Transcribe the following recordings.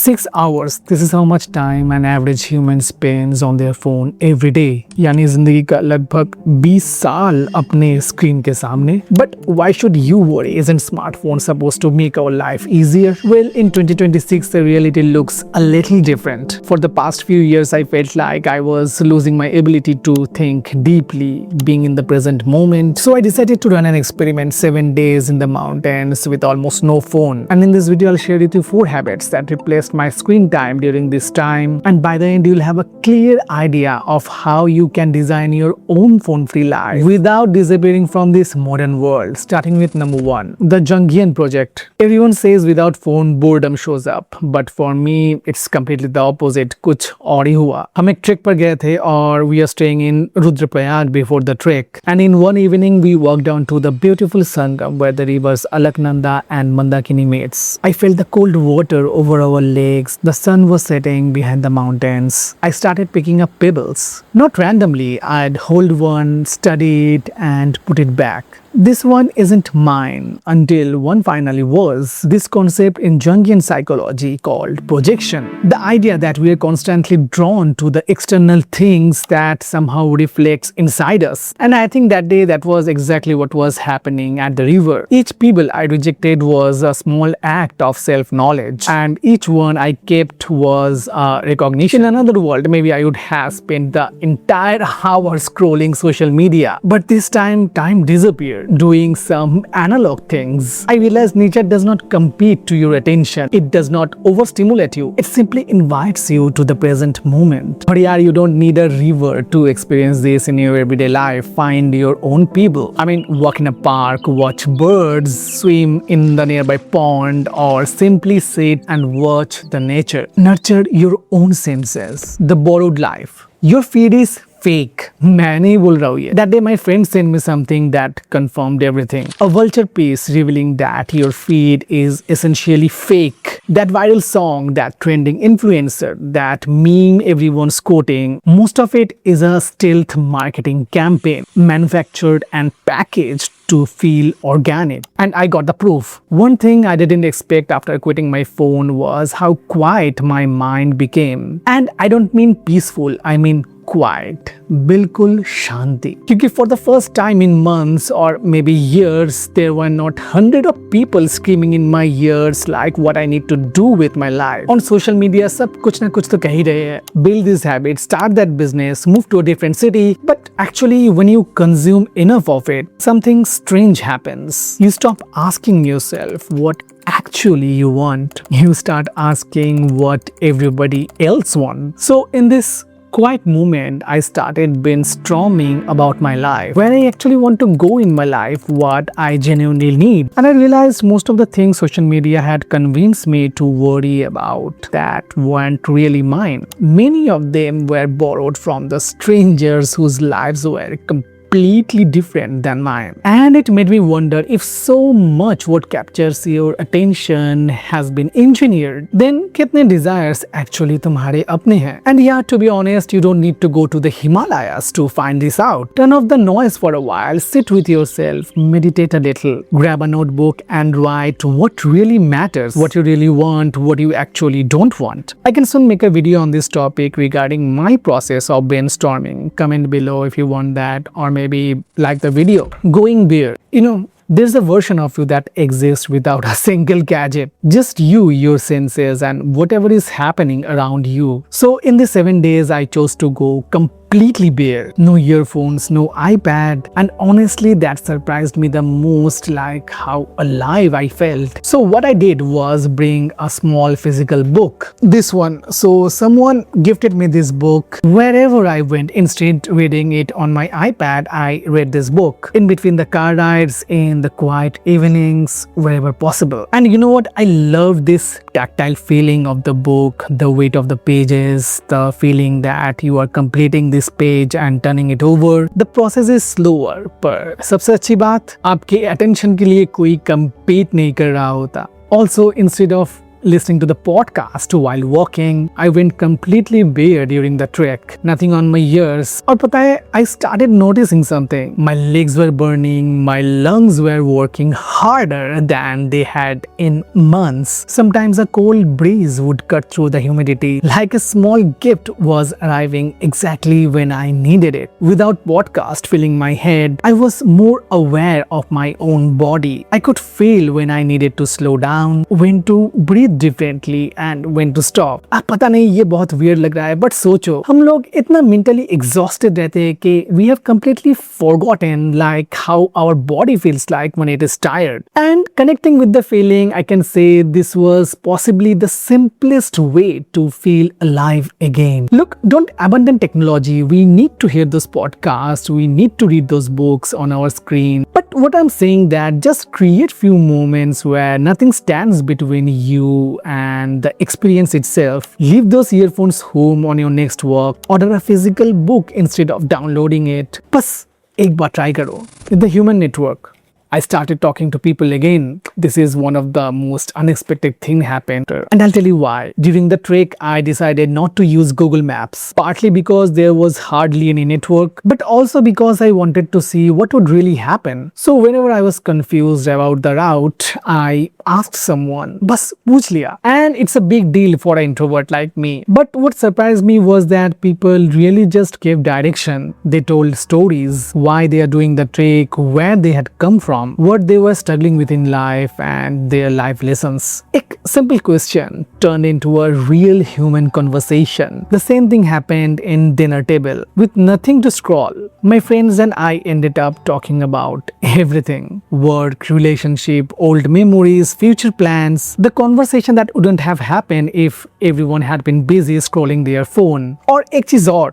6 hours. This is how much time an average human spends on their phone every day. यानी जिंदगी का लगभग 20 साल अपने स्क्रीन के सामने. But why should you worry? Isn't smartphone supposed to make our life easier? Well, in 2026, the reality looks a little different. For the past few years, I felt like I was losing my ability to think deeply, being in the present moment. So I decided to run an experiment 7 days in the mountains with almost no phone. And in this video, I'll share with you 4 habits that replaced my screen time during this time, and by the end you'll have a clear idea of how you can design your own phone-free life without disappearing from this modern world. Starting with number 1, the Jungian project. Everyone says without phone boredom shows up, but for me it's completely the opposite. कुछ और ही हुआ. हम एक track पर गए थे और we are staying in Rudraprayag before the trek, and in one evening we walked down to the beautiful Sangam where the rivers Alaknanda and Mandakini meets. I felt the cold water over our legs. The sun was setting behind the mountains. I started picking up pebbles. Not randomly, I'd hold one, study it, and put it back. This one isn't mine until one finally was. This concept in Jungian psychology called projection. The idea that we are constantly drawn to the external things that somehow reflects inside us. And I think that day that was exactly what was happening at the river. Each pebble I rejected was a small act of self-knowledge, and each one I kept was a recognition. In another world, maybe I would have spent the entire hour scrolling social media. But this time disappeared, doing some analog things. I realized nature does not compete to your attention. It does not overstimulate you. It simply invites you to the present moment. But yeah, you don't need a river to experience this in your everyday life. Find your own people. I mean, walk in a park, watch birds, swim in the nearby pond, or simply sit and watch the nature. Nurture your own senses. The borrowed life. Your feed is fake. मैं नहीं बोल रहा हूँ ये. That day my friend sent me something that confirmed everything. A vulture piece revealing that your feed is essentially fake. That viral song, that trending influencer, that meme everyone's quoting, most of it is a stealth marketing campaign, manufactured and packaged to feel organic. And I got the proof. One thing I didn't expect after quitting my phone was how quiet my mind became. And I don't mean peaceful, I mean quiet. बिल्कुल शांति. क्योंकि for the first time in months or maybe years, there were not hundreds of people screaming in my ears like what I need to do with my life. On social media, सब कुछ ना कुछ तो कह ही रहे हैं. Build this habit, start that business, move to a different city. But actually, when you consume enough of it, something strange happens. You stop asking yourself what actually you want. You start asking what everybody else wants. So in this quiet moment, I started brainstorming about my life, where I actually want to go in my life, what I genuinely need. And I realized most of the things social media had convinced me to worry about that weren't really mine. Many of them were borrowed from the strangers whose lives were completely different than mine. And it made me wonder, if so much what captures your attention has been engineered, then कितने desires actually तुम्हारे अपने हैं? And yeah, to be honest, you don't need to go to the Himalayas to find this out. Turn off the noise for a while, sit with yourself, meditate a little, grab a notebook and write what really matters, what you really want, what you actually don't want. I can soon make a video on this topic regarding my process of brainstorming. Comment below if you want that, or maybe like the video. Going bare. You know, there's a version of you that exists without a single gadget. Just you, your senses, and whatever is happening around you. So in the 7 days, I chose to go completely bare. No earphones, no iPad, and honestly that surprised me the most, like how alive I felt. So what I did was bring a small physical book. This one. So someone gifted me this book. Wherever I went, instead reading it on my iPad, I read this book. In between the car rides, in the quiet evenings, wherever possible. And you know what? I love this tactile feeling of the book, the weight of the pages, the feeling that you are completing this page and turning it over. The process is slower, पर सबसे अच्छी बात, आपके attention के लिए कोई compete नहीं कर रहा होता. Also, instead of listening to the podcast while walking. I went completely bare during the trek, nothing on my ears. और पता है, I started noticing something. My legs were burning, my lungs were working harder than they had in months. Sometimes a cold breeze would cut through the humidity, like a small gift was arriving exactly when I needed it. Without podcast filling my head, I was more aware of my own body. I could feel when I needed to slow down, when to breathe differently and when to stop. अब पता नहीं ये बहुत weird लग रहा है, but सोचो हम लोग इतना mentally exhausted रहते हैं कि we have completely forgotten like how our body feels like when it is tired. And connecting with the feeling, I can say this was possibly the simplest way to feel alive again. Look, don't abandon technology. We need to hear those podcasts. We need to read those books on our screen. But what I'm saying that just create few moments where nothing stands between you and the experience itself. Leave those earphones home on your next walk. Order a physical book instead of downloading it. बस एक बार try करो. The human network. I started talking to people again. This is one of the most unexpected thing happened. And I'll tell you why. During the trek, I decided not to use Google Maps. Partly because there was hardly any network, but also because I wanted to see what would really happen. So whenever I was confused about the route, I asked someone. बस पूछ लिया. And it's a big deal for an introvert like me. But what surprised me was that people really just gave direction. They told stories, why they are doing the trek, where they had come from, what they were struggling with in life and their life lessons. A simple question turned into a real human conversation. The same thing happened in dinner table. With nothing to scroll, my friends and I ended up talking about everything. Work, relationship, old memories, future plans. The conversation that wouldn't have happened if everyone had been busy scrolling their phone. Or एक चीज और,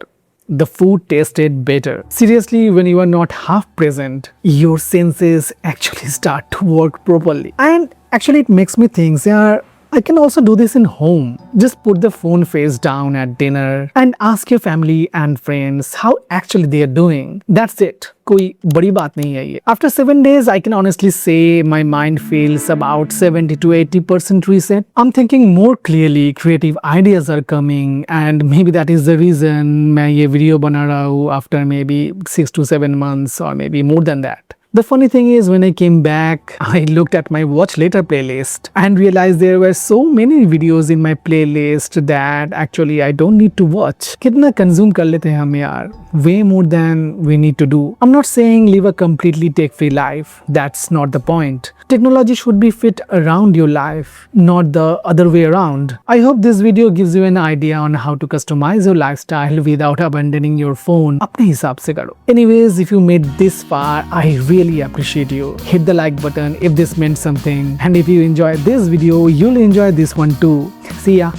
the food tasted better. Seriously, when you are not half present, your senses actually start to work properly. And actually it makes me think, yeah, I can also do this in home. Just put the phone face down at dinner and ask your family and friends how actually they are doing. That's it. कोई बड़ी बात नहीं है ये. After 7 days, I can honestly say my mind feels about 70 to 80% reset. I'm thinking more clearly, creative ideas are coming, and maybe that is the reason मैं ये video बना रहा हूँ after maybe 6 to 7 months or maybe more than that. The funny thing is, when I came back, I looked at my watch later playlist and realized there were so many videos in my playlist that actually I don't need to watch. कितना consume कर लेते हैं हम यार? Way more than we need to do. I'm not saying live a completely tech-free life. That's not the point. Technology should be fit around your life, not the other way around. I hope this video gives you an idea on how to customize your lifestyle without abandoning your phone. अपने हिसाब से करो. Anyways, if you made this far, I really appreciate you. Hit the like button if this meant something. And if you enjoyed this video, you'll enjoy this one too. See ya.